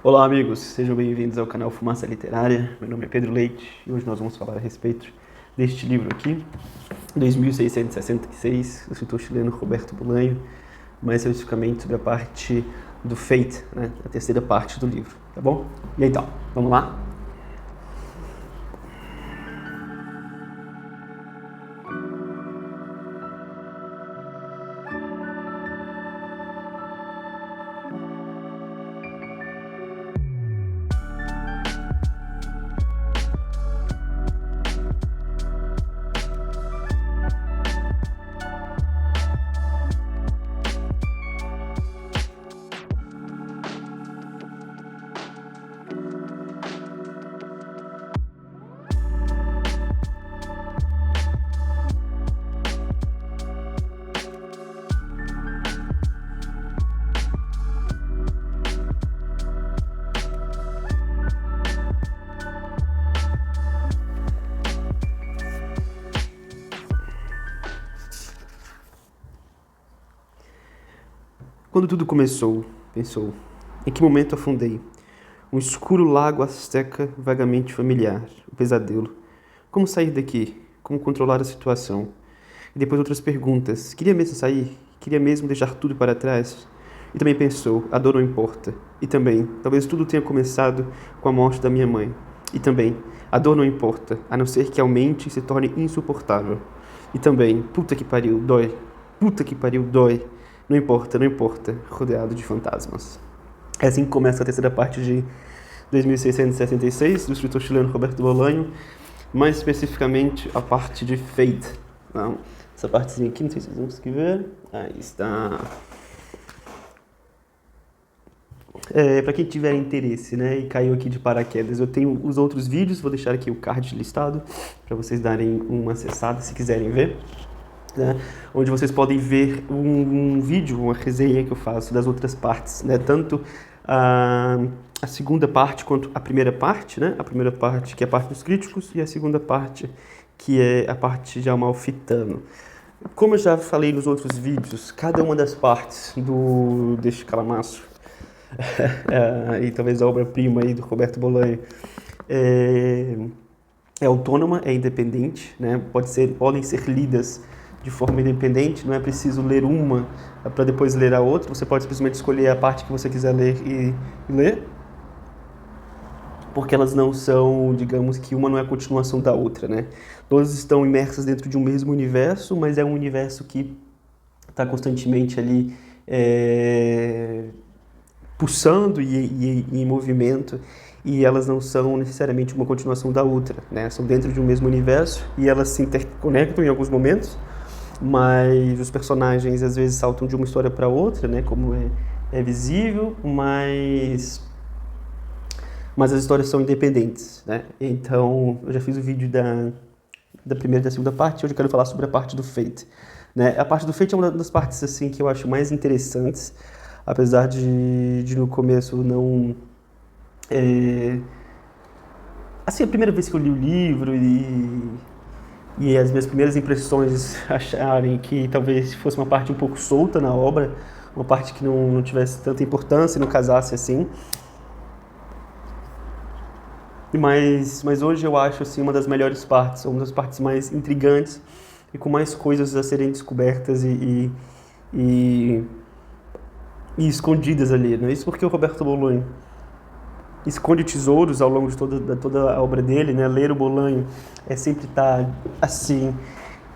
Olá amigos, sejam bem-vindos ao canal Fumaça Literária. Meu nome é Pedro Leite e hoje nós vamos falar a respeito deste livro aqui, 2666, do escritor chileno Roberto Bolanho, mais especificamente sobre a parte do Fate, né, a terceira parte do livro, tá bom? E então, vamos lá? Quando tudo começou, pensou, em que momento afundei? Um escuro lago asteca vagamente familiar, o pesadelo. Como sair daqui? Como controlar a situação? E depois outras perguntas. Queria mesmo sair? Queria mesmo deixar tudo para trás? E também pensou, a dor não importa. E também, talvez tudo tenha começado com a morte da minha mãe. E também, a dor não importa, a não ser que aumente e se torne insuportável. E também, puta que pariu, dói. Puta que pariu, dói. Não importa, não importa, rodeado de fantasmas. É assim que começa a terceira parte de 2666, do escritor chileno Roberto Bolanho, mais especificamente a parte de Fate. Então, essa partezinha aqui, não sei se vocês vão conseguir ver. Aí está. Para quem tiver interesse, né, e caiu aqui de paraquedas, eu tenho os outros vídeos, vou deixar aqui o card listado para vocês darem uma acessada se quiserem ver. Né, onde vocês podem ver um vídeo, uma resenha que eu faço das outras partes, né, tanto a segunda parte quanto a primeira parte, né, a primeira parte que é a parte dos críticos e a segunda parte que é a parte de amalfitano. Como eu já falei nos outros vídeos, cada uma das partes deste calamaço e talvez a obra-prima aí do Roberto Bolanho é autônoma, é independente, né, podem ser lidas de forma independente, não é preciso ler uma para depois ler a outra, você pode simplesmente escolher a parte que você quiser ler e ler, porque elas não são, digamos que uma não é a continuação da outra, né? Todas estão imersas dentro de um mesmo universo, mas é um universo que está constantemente ali pulsando e em movimento, e elas não são necessariamente uma continuação da outra, né? São dentro de um mesmo universo e elas se interconectam em alguns momentos, mas os personagens às vezes saltam de uma história para outra, né, como é visível, mas as histórias são independentes, né? Então, eu já fiz o vídeo da primeira e da segunda parte, hoje eu quero falar sobre a parte do Fate, né? A parte do Fate é uma das partes assim que eu acho mais interessantes, apesar de no começo não assim, a primeira vez que eu li o livro e as minhas primeiras impressões acharem que talvez fosse uma parte um pouco solta na obra, uma parte que não tivesse tanta importância, não casasse assim. Mas hoje eu acho assim, uma das melhores partes, uma das partes mais intrigantes e com mais coisas a serem descobertas e escondidas ali. Não é isso porque o Roberto Bolanho esconde tesouros ao longo de toda a obra dele, né? Ler o Bolanho é sempre estar assim,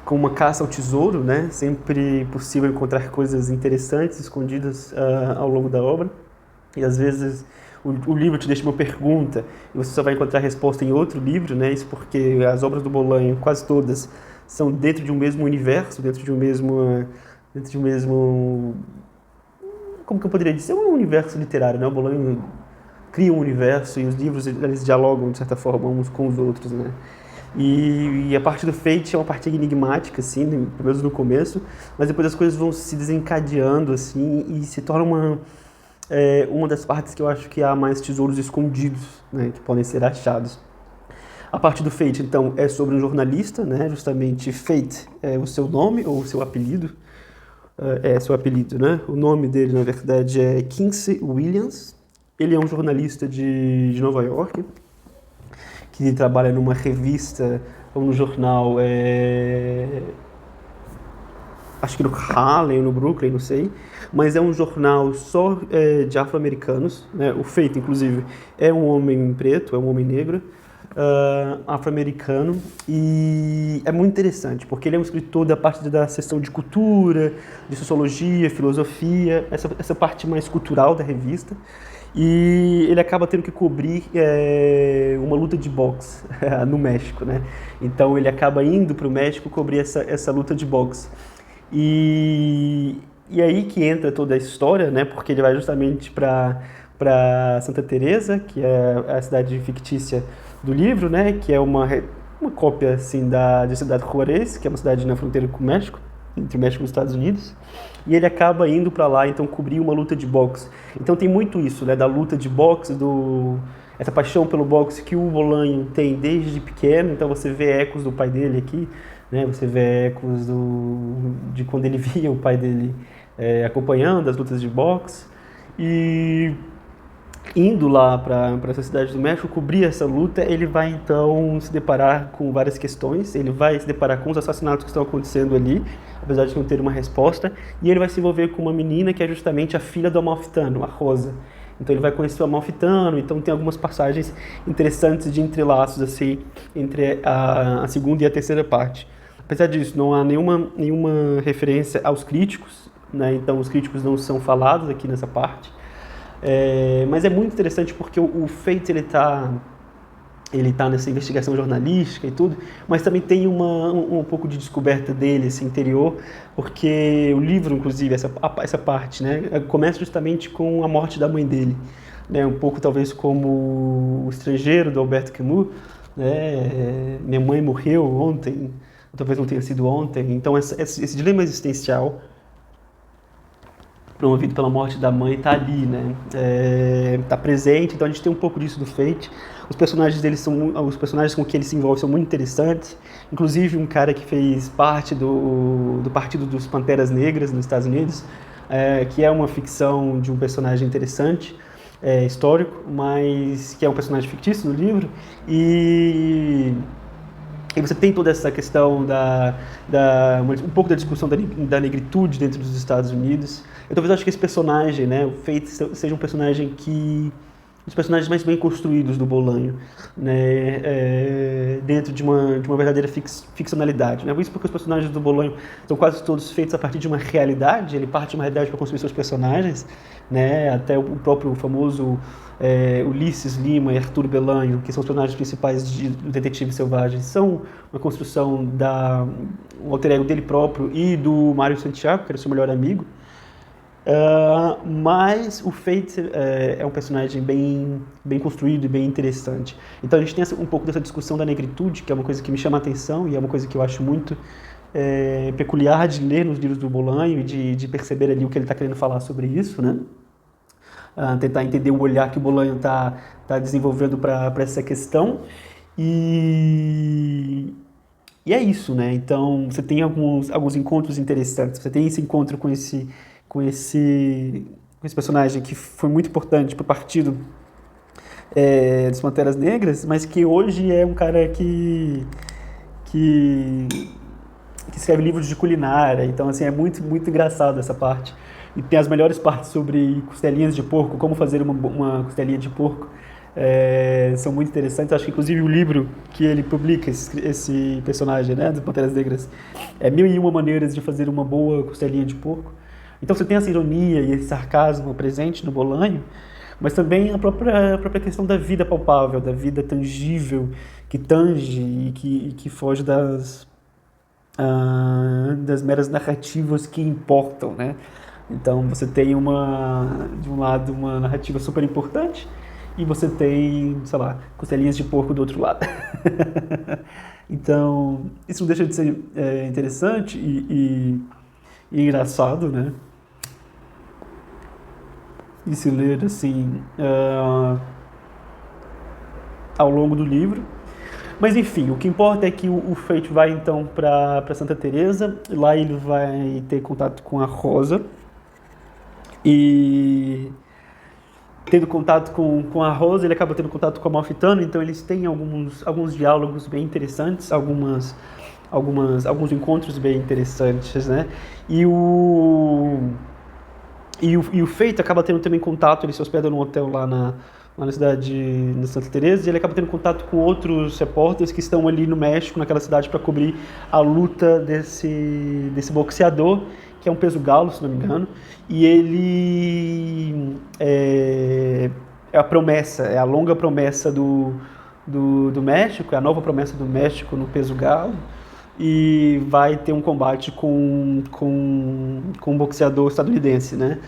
com uma caça ao tesouro, né? Sempre possível encontrar coisas interessantes escondidas ao longo da obra. E às vezes o livro te deixa uma pergunta e você só vai encontrar a resposta em outro livro, né? Isso porque as obras do Bolanho, quase todas, são dentro de um mesmo universo, dentro de um mesmo, como que eu poderia dizer? Um universo literário, né? O Bolanho cria um universo e os livros eles dialogam de certa forma uns com os outros, né? E a parte do Fate é uma parte enigmática, assim, pelo menos no começo, mas depois as coisas vão se desencadeando, assim, e se torna uma das partes que eu acho que há mais tesouros escondidos, né, que podem ser achados. A parte do Fate, então, é sobre um jornalista, né, justamente Fate é o seu nome ou o seu apelido, é seu apelido, né? O nome dele, na verdade, é Quincy Williams, Ele é um jornalista de Nova York, que trabalha numa revista ou no jornal, acho que no Harlem, no Brooklyn, não sei, mas é um jornal só de afro-americanos, né? O Feito, inclusive, é um homem preto, é um homem negro, afro-americano, e é muito interessante, porque ele é um escritor da parte da seção de cultura, de sociologia, filosofia, essa parte mais cultural da revista, e ele acaba tendo que cobrir uma luta de boxe no México, né? Então ele acaba indo para o México cobrir essa luta de boxe. E aí que entra toda a história, né? Porque ele vai justamente para Santa Teresa, que é a cidade fictícia do livro, né? Que é uma cópia assim de Ciudad Juárez, que é uma cidade na fronteira com o México, entre o México e os Estados Unidos. E ele acaba indo para lá, então cobrir uma luta de boxe. Então tem muito isso, né? Da luta de boxe, essa paixão pelo boxe que o Bolanho tem desde pequeno. Então você vê ecos do pai dele aqui, né? Você vê ecos de quando ele via o pai dele acompanhando as lutas de boxe. E indo lá para essa cidade do México, cobrir essa luta, ele vai então se deparar com várias questões, ele vai se deparar com os assassinatos que estão acontecendo ali, apesar de não ter uma resposta, e ele vai se envolver com uma menina que é justamente a filha do Amalfitano, a Rosa. Então ele vai conhecer o Amalfitano, então tem algumas passagens interessantes de entrelaços assim, entre a segunda e a terceira parte. Apesar disso, não há nenhuma referência aos críticos, né? Então os críticos não são falados aqui nessa parte. Mas é muito interessante porque o Feito ele tá nessa investigação jornalística e tudo, mas também tem um pouco de descoberta dele, esse interior, porque o livro, inclusive, essa parte, né, começa justamente com a morte da mãe dele, né, um pouco talvez como O Estrangeiro, do Albert Camus, né, minha mãe morreu ontem, talvez não tenha sido ontem, então esse dilema existencial promovido pela morte da mãe, está ali, né? Tá presente, então a gente tem um pouco disso do Fate. Os personagens com que ele se envolve são muito interessantes. Inclusive um cara que fez parte do Partido dos Panteras Negras nos Estados Unidos, que é uma ficção de um personagem interessante, histórico, mas que é um personagem fictício no livro. E você tem toda essa questão um pouco da discussão da negritude dentro dos Estados Unidos. Eu talvez acho que esse personagem, né, o Feito, seja um personagem um dos personagens mais bem construídos do Bolanho, né, dentro de uma verdadeira ficcionalidade, né? Isso porque os personagens do Bolanho são quase todos feitos a partir de uma realidade, ele parte de uma realidade para construir seus personagens, né? Até o próprio famoso Ulisses Lima e Arthur Belanho, que são os personagens principais do Detetive Selvagem, são uma construção um alter ego dele próprio e do Mário Santiago, que era seu melhor amigo. Mas o Fate é um personagem bem construído e bem interessante. Então a gente tem um pouco dessa discussão da negritude, que é uma coisa que me chama a atenção e é uma coisa que eu acho muito peculiar de ler nos livros do Bolanho e de perceber ali o que ele está querendo falar sobre isso, né? Tentar entender o olhar que o Bolanho está desenvolvendo para essa questão. E é isso, né? Então você tem alguns encontros interessantes. Você tem esse encontro com esse personagem que foi muito importante para o partido das Panteras Negras, mas que hoje é um cara que escreve livros de culinária. Então, assim, é muito, muito engraçado essa parte. E tem as melhores partes sobre costelinhas de porco, como fazer uma costelinha de porco. São muito interessantes. Acho que, inclusive, o livro que ele publica, esse personagem, né, das Panteras Negras, 1001 maneiras de fazer uma boa costelinha de porco. Então você tem essa ironia e esse sarcasmo presente no Bolanho, mas também a própria questão da vida palpável, da vida tangível, que tange e que foge das meras narrativas que importam, né? Então você tem de um lado uma narrativa super importante e você tem, sei lá, costelinhas de porco do outro lado. Então isso não deixa de ser interessante e engraçado, né? De se ler assim ao longo do livro. Mas enfim, o que importa é que o Feito vai então para Santa Teresa. Lá ele vai ter contato com a Rosa e tendo contato com a Rosa, ele acaba tendo contato com a Amalfitano, então eles têm alguns diálogos bem interessantes, alguns encontros bem interessantes, né? E o Feito acaba tendo também contato, ele se hospeda num hotel lá na cidade de Santa Teresa, e ele acaba tendo contato com outros repórteres que estão ali no México, naquela cidade, para cobrir a luta desse boxeador, que é um peso galo, se não me engano, e ele é a promessa, é a longa promessa do México, é a nova promessa do México no peso galo, e vai ter um combate com um boxeador estadunidense, né?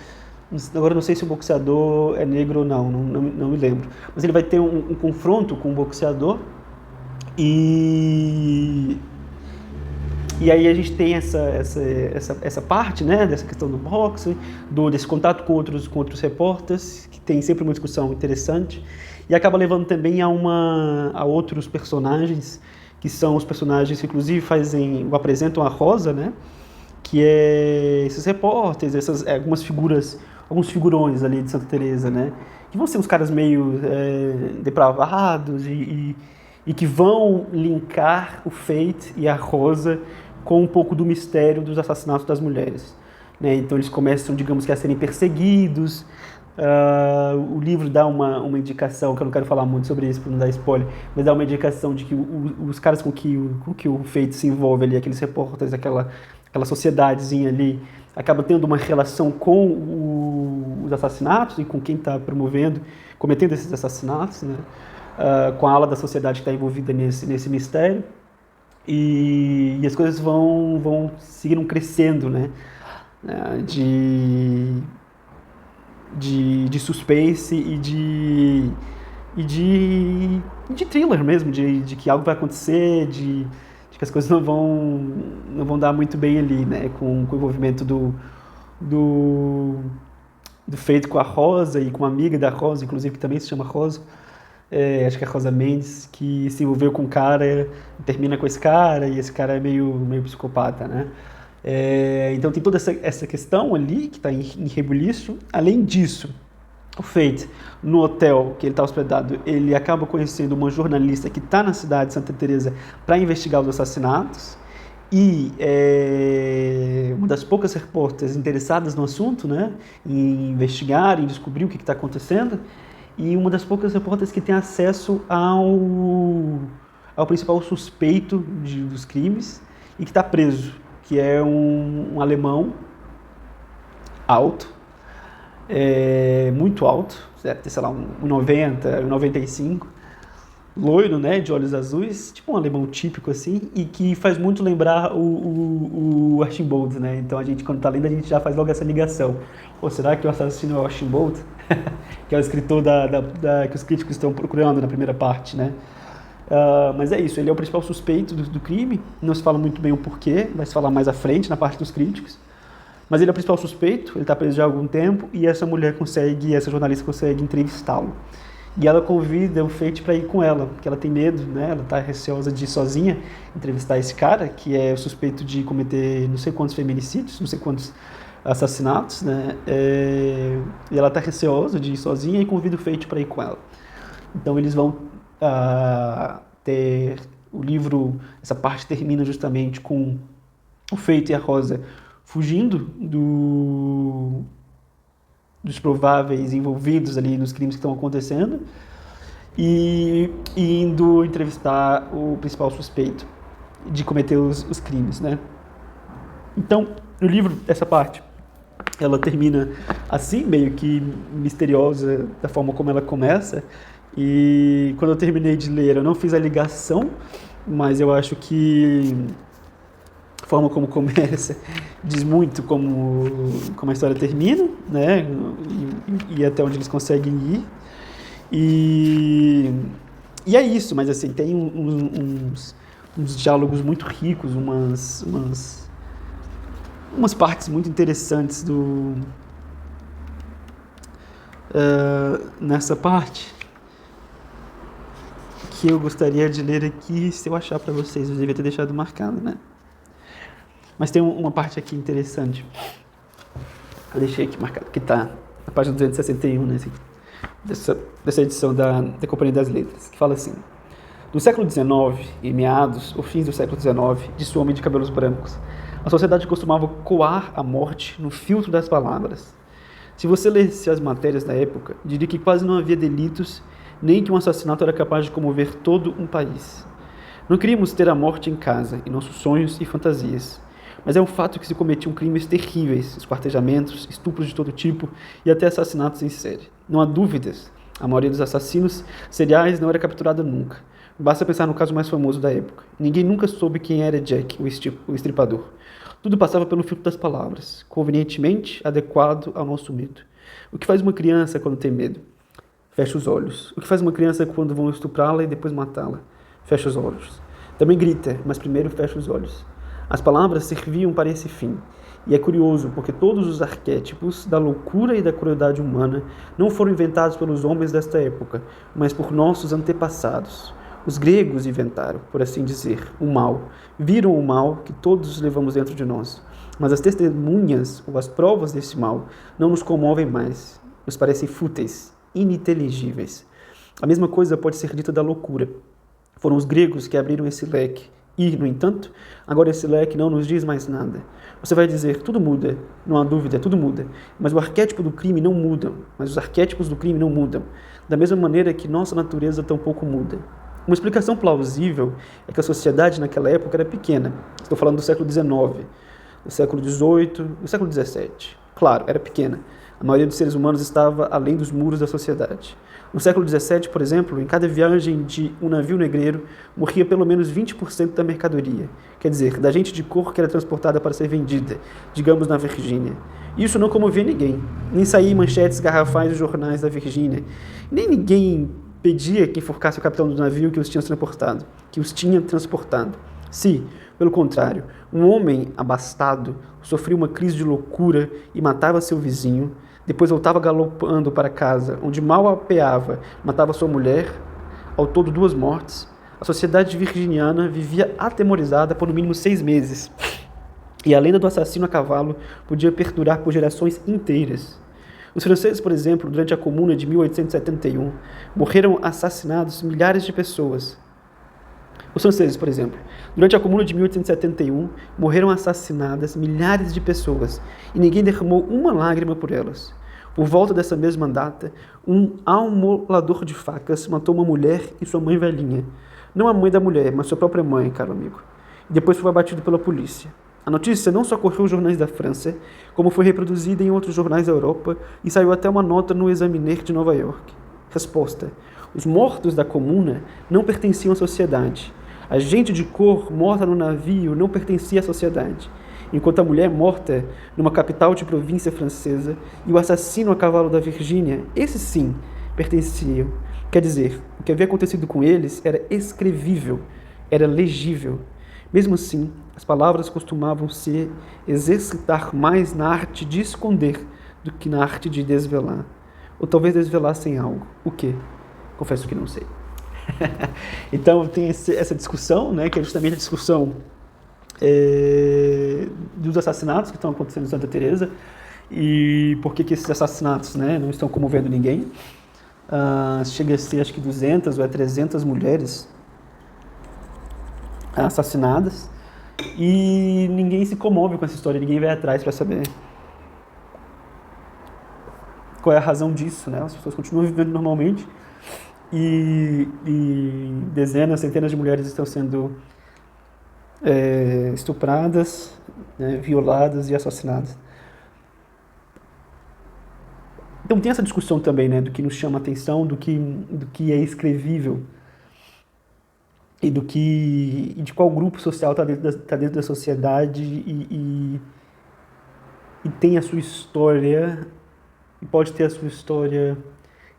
Agora não sei se o boxeador é negro ou não me lembro. Mas ele vai ter um confronto com um boxeador e aí a gente tem essa parte, né, dessa questão do boxe, desse contato com outros repórteres, que tem sempre uma discussão interessante, e acaba levando também a outros personagens, que são os personagens que inclusive apresentam a Rosa, né, que é esses repórteres, alguns figurões ali de Santa Teresa, né, que vão ser uns caras meio depravados e que vão linkar o Fate e a Rosa com um pouco do mistério dos assassinatos das mulheres, né? Então eles começam, digamos que, a serem perseguidos. O livro dá uma indicação, que eu não quero falar muito sobre isso para não dar spoiler, mas dá uma indicação de que os caras com que o Fate se envolve ali, aqueles repórteres, aquela sociedadezinha ali, acaba tendo uma relação com os assassinatos e com quem está cometendo esses assassinatos, né? Com a ala da sociedade que está envolvida nesse mistério. E as coisas seguiram crescendo, né? De suspense e de thriller mesmo, de que algo vai acontecer, de que as coisas não vão dar muito bem ali, né? Com o envolvimento do Feito com a Rosa e com uma amiga da Rosa, inclusive, que também se chama Rosa. Acho que é a Rosa Mendes, que se envolveu com um cara, termina com esse cara, e esse cara é meio psicopata, né? Então tem toda essa questão ali, que está em rebuliço. Além disso, o Fate, no hotel que ele está hospedado, ele acaba conhecendo uma jornalista que está na cidade de Santa Teresa para investigar os assassinatos, e uma das poucas repórteres interessadas no assunto, né, em investigar, em descobrir o que está acontecendo, e uma das poucas repórteres que tem acesso ao principal suspeito dos crimes e que está preso, que é um alemão alto, muito alto, deve ter, sei lá, 1,90, 1,95, loiro, né, de olhos azuis, tipo um alemão típico assim, e que faz muito lembrar o Archibald, né? Então a gente, quando está lendo, a gente já faz logo essa ligação. Pô, será que o assassino é o Archibald? Que é o escritor que os críticos estão procurando na primeira parte, né? Mas é isso, ele é o principal suspeito do crime, não se fala muito bem o porquê, vai se falar mais à frente, na parte dos críticos, mas ele é o principal suspeito, ele está preso já há algum tempo, e essa jornalista consegue entrevistá-lo. E ela convida o Fate para ir com ela, porque ela tem medo, né? Ela está receosa de ir sozinha entrevistar esse cara, que é o suspeito de cometer não sei quantos feminicídios, não sei quantos assassinatos, né? E ela está receosa de ir sozinha e convida o Fate para ir com ela. Então eles vão ter o livro, essa parte termina justamente com o Fate e a Rosa fugindo dos prováveis envolvidos ali nos crimes que estão acontecendo e indo entrevistar o principal suspeito de cometer os crimes, né? Então, no livro, essa parte, ela termina assim, meio que misteriosa da forma como ela começa, e quando eu terminei de ler, eu não fiz a ligação, mas eu acho que a forma como começa diz muito como a história termina, né? E até onde eles conseguem ir. E é isso, mas assim, tem uns diálogos muito ricos, umas partes muito interessantes nessa parte que eu gostaria de ler aqui, se eu achar para vocês. Eu devia ter deixado marcado, né? Mas tem uma parte aqui interessante. Eu deixei aqui marcado, que está na página 261, né? dessa edição da Companhia das Letras, que fala assim: do século XIX e meados ou fins do século XIX, disse o homem de cabelos brancos, a sociedade costumava coar a morte no filtro das palavras. Se você lesse as matérias da época, diria que quase não havia delitos, nem que um assassinato era capaz de comover todo um país. Não queríamos ter a morte em casa, em nossos sonhos e fantasias. Mas é um fato que se cometiam crimes terríveis, esquartejamentos, estupros de todo tipo e até assassinatos em série. Não há dúvidas, a maioria dos assassinos seriais não era capturada nunca. Basta pensar no caso mais famoso da época. Ninguém nunca soube quem era Jack, o estripador. Tudo passava pelo filtro das palavras, convenientemente adequado ao nosso medo. O que faz uma criança quando tem medo? Fecha os olhos. O que faz uma criança quando vão estuprá-la e depois matá-la? Fecha os olhos. Também grita, mas primeiro fecha os olhos. As palavras serviam para esse fim. E é curioso, porque todos os arquétipos da loucura e da crueldade humana não foram inventados pelos homens desta época, mas por nossos antepassados. Os gregos inventaram, por assim dizer, o mal. Viram o mal que todos levamos dentro de nós. Mas as testemunhas ou as provas desse mal não nos comovem mais. Nos parecem fúteis, ininteligíveis. A mesma coisa pode ser dita da loucura. Foram os gregos que abriram esse leque. E, no entanto, agora esse leque não nos diz mais nada. Você vai dizer, tudo muda, não há dúvida, tudo muda. Mas o arquétipo do crime não muda. Mas os arquétipos do crime não mudam. Da mesma maneira que nossa natureza tampouco muda. Uma explicação plausível é que a sociedade naquela época era pequena. Estou falando do século XIX, do século XVIII, do século XVII. Claro, era pequena. A maioria dos seres humanos estava além dos muros da sociedade. No século XVII, por exemplo, em cada viagem de um navio negreiro, morria pelo menos 20% da mercadoria. Quer dizer, da gente de cor que era transportada para ser vendida, digamos na Virgínia. Isso não comovia ninguém. Nem saía em manchetes garrafais dos jornais da Virgínia. Nem ninguém pedia que enforcasse o capitão do navio que os tinha transportado. Se, pelo contrário, um homem abastado sofria uma crise de loucura e matava seu vizinho, depois voltava galopando para casa, onde mal apeava, matava sua mulher, ao todo 2 mortes, a sociedade virginiana vivia atemorizada por no mínimo 6 meses. E a lenda do assassino a cavalo podia perdurar por gerações inteiras. Os franceses, por exemplo, durante a Comuna de 1871, morreram assassinados milhares de pessoas. Os franceses, por exemplo, durante a Comuna de 1871, morreram assassinadas milhares de pessoas e ninguém derramou uma lágrima por elas. Por volta dessa mesma data, um amolador de facas matou uma mulher e sua mãe velhinha. Não a mãe da mulher, mas sua própria mãe, caro amigo. E depois foi abatido pela polícia. A notícia não só correu os jornais da França, como foi reproduzida em outros jornais da Europa e saiu até uma nota no Examiner de Nova York. Resposta: os mortos da Comuna não pertenciam à sociedade. A gente de cor morta no navio não pertencia à sociedade, enquanto a mulher morta numa capital de província francesa e o assassino a cavalo da Virgínia, esses sim, pertenciam. Quer dizer, o que havia acontecido com eles era escrevível, era legível. Mesmo assim, as palavras costumavam se exercitar mais na arte de esconder do que na arte de desvelar. Ou talvez desvelassem algo. O quê? Confesso que não sei. Então tem essa discussão, né, que é justamente a discussão dos assassinatos que estão acontecendo em Santa Teresa e por que esses assassinatos, né, não estão comovendo ninguém. Chega a ser acho que 200 ou 300 mulheres assassinadas e ninguém se comove com essa história, ninguém vai atrás para saber qual é a razão disso, né? As pessoas continuam vivendo normalmente e dezenas, centenas de mulheres estão sendo estupradas, né, violadas e assassinadas. Então tem essa discussão também, né, do que nos chama a atenção, do que é escrevível e de qual grupo social está dentro da sociedade e tem a sua história e pode ter a sua história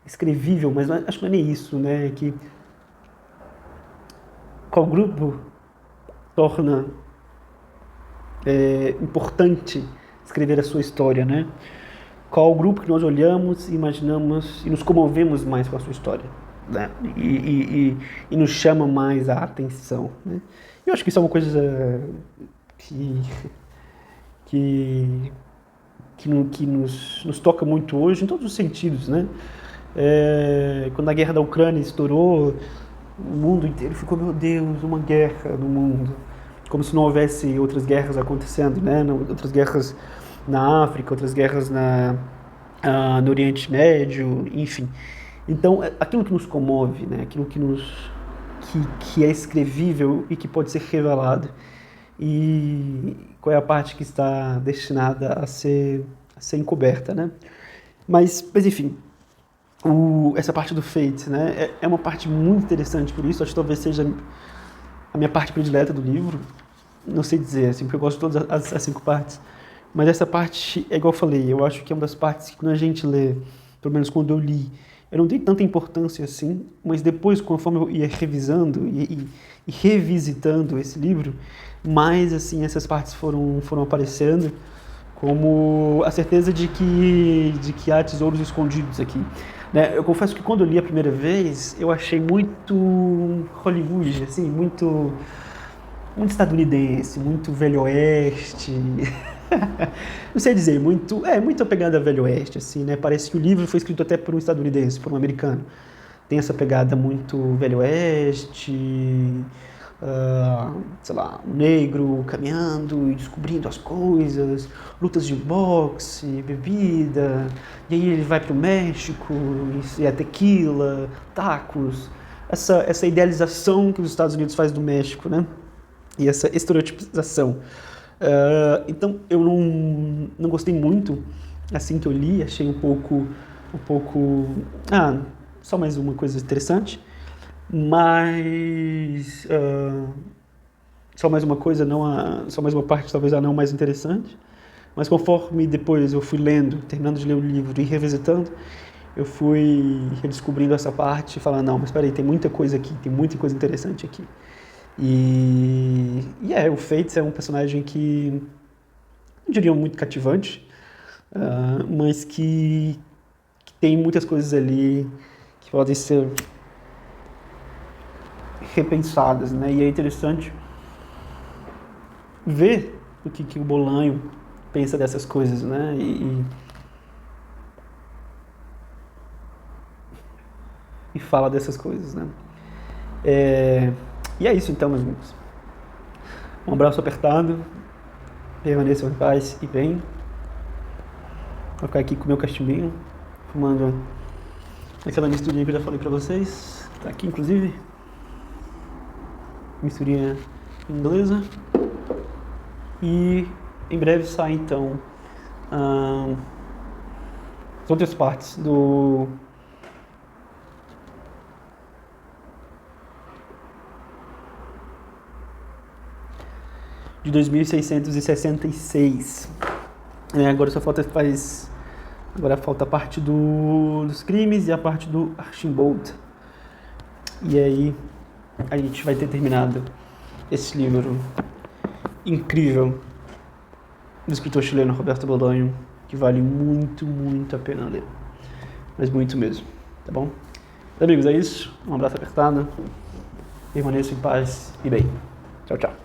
escrevível, mas acho que não é nem isso, né? Que qual grupo torna importante escrever a sua história, né? Qual grupo que nós olhamos, imaginamos e nos comovemos mais com a sua história, né? E nos chama mais a atenção, né? Eu acho que isso é uma coisa que nos toca muito hoje, em todos os sentidos, né? Quando a guerra da Ucrânia estourou, o mundo inteiro ficou, meu Deus, uma guerra no mundo. Como se não houvesse outras guerras acontecendo, né? Outras guerras na África, outras guerras no Oriente Médio, enfim. Então, aquilo que nos comove, né? Aquilo que é escrevível e que pode ser revelado. E qual é a parte que está destinada a ser encoberta, né? Mas enfim, essa parte do Fate, né? É uma parte muito interessante por isso. Acho que talvez seja a minha parte predileta do livro. Não sei dizer, assim, porque eu gosto de todas as 5 partes. Mas essa parte, é igual eu falei, eu acho que é uma das partes que quando a gente lê, pelo menos quando eu li, eu não dei tanta importância assim, mas depois, conforme eu ia revisando e revisitando esse livro, mais assim, essas partes foram aparecendo, como a certeza de que há tesouros escondidos aqui. Né? Eu confesso que quando eu li a primeira vez, eu achei muito Hollywood, assim, muito estadunidense, muito velho oeste. Não sei dizer, muito pegada velho oeste, assim, né? Parece que o livro foi escrito até por um estadunidense, por um americano. Tem essa pegada muito velho oeste, sei lá, um negro caminhando e descobrindo as coisas, lutas de boxe, bebida, e aí ele vai pro México, e é tequila, tacos, essa idealização que os Estados Unidos faz do México, né? E essa estereotipização. Então eu não gostei muito, assim que eu li, achei um pouco, só mais uma coisa interessante, mas só mais uma coisa, só mais uma parte, talvez a não mais interessante, mas conforme depois eu fui lendo, terminando de ler o livro e revisitando, eu fui redescobrindo essa parte e falando, não, mas peraí, tem muita coisa aqui, tem muita coisa interessante aqui. O Fates é um personagem que não diria muito cativante, mas que tem muitas coisas ali que podem ser repensadas, né? E é interessante ver o que o Bolanho pensa dessas coisas, né? E fala dessas coisas, né? E é isso então, meus amigos. Um abraço apertado, permaneçam em paz e bem. Vou ficar aqui com o meu cachimbinho, fumando aquela misturinha que eu já falei pra vocês. Tá aqui, inclusive. Misturinha inglesa. E em breve sai, então, as outras partes de 2666. Agora só falta a parte dos crimes e a parte do Archimboldt. E aí a gente vai ter terminado esse livro incrível do escritor chileno Roberto Bolanho, que vale muito, muito a pena ler. Mas muito mesmo, tá bom? Então, amigos, é isso. Um abraço apertado. Permaneçam em paz e bem. Tchau, tchau.